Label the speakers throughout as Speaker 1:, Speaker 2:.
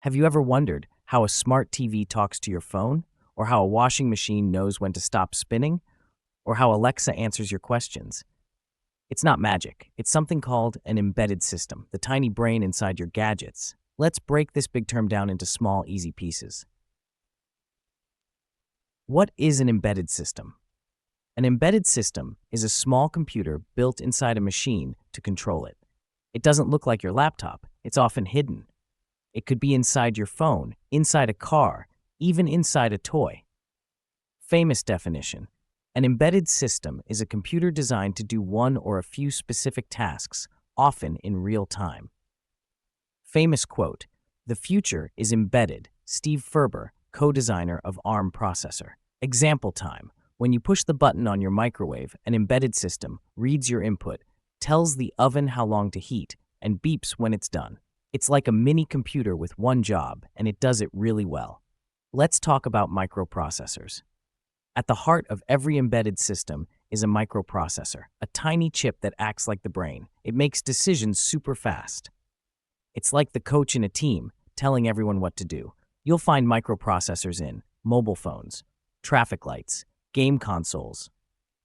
Speaker 1: Have you ever wondered how a smart TV talks to your phone? Or how a washing machine knows when to stop spinning? Or how Alexa answers your questions? It's not magic. It's something called an embedded system, the tiny brain inside your gadgets. Let's break this big term down into small, easy pieces. What is an embedded system? An embedded system is a small computer built inside a machine to control it. It doesn't look like your laptop. It's often hidden. It could be inside your phone, inside a car, even inside a toy. Famous definition: an embedded system is a computer designed to do one or a few specific tasks, often in real time. Famous quote: "The future is embedded." Steve Ferber, co-designer of ARM processor. Example time: when you push the button on your microwave, an embedded system reads your input, tells the oven how long to heat, and beeps when it's done. It's like a mini computer with one job, and it does it really well. Let's talk about microprocessors. At the heart of every embedded system is a microprocessor, a tiny chip that acts like the brain. It makes decisions super fast. It's like the coach in a team, telling everyone what to do. You'll find microprocessors in mobile phones, traffic lights, game consoles.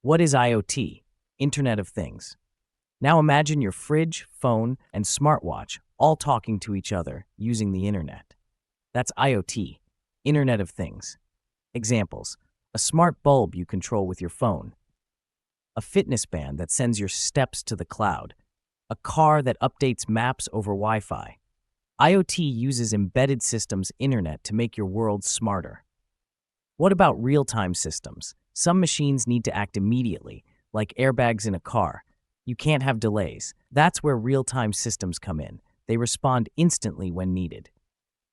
Speaker 1: What is IoT? Internet of Things. Now imagine your fridge, phone, and smartwatch all talking to each other using the internet. That's IoT, Internet of Things. Examples: a smart bulb you control with your phone, a fitness band that sends your steps to the cloud, a car that updates maps over Wi-Fi. IoT uses embedded systems internet to make your world smarter. What about real-time systems? Some machines need to act immediately, like airbags in a car. You can't have delays. That's where real-time systems come in. They respond instantly when needed.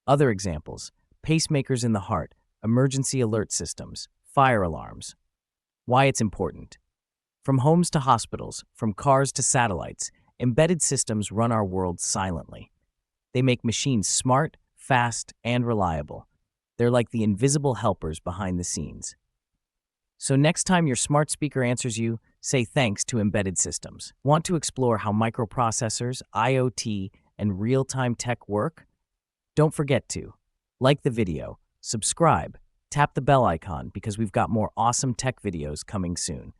Speaker 1: Other examples: pacemakers in the heart, emergency alert systems, fire alarms. Why it's important. From homes to hospitals, from cars to satellites, embedded systems run our world silently. They make machines smart, fast, and reliable. They're like the invisible helpers behind the scenes. So next time your smart speaker answers you, say thanks to embedded systems. Want to explore how microprocessors, IoT, and real-time tech work? Don't forget to like the video, subscribe, tap the bell icon because we've got more awesome tech videos coming soon.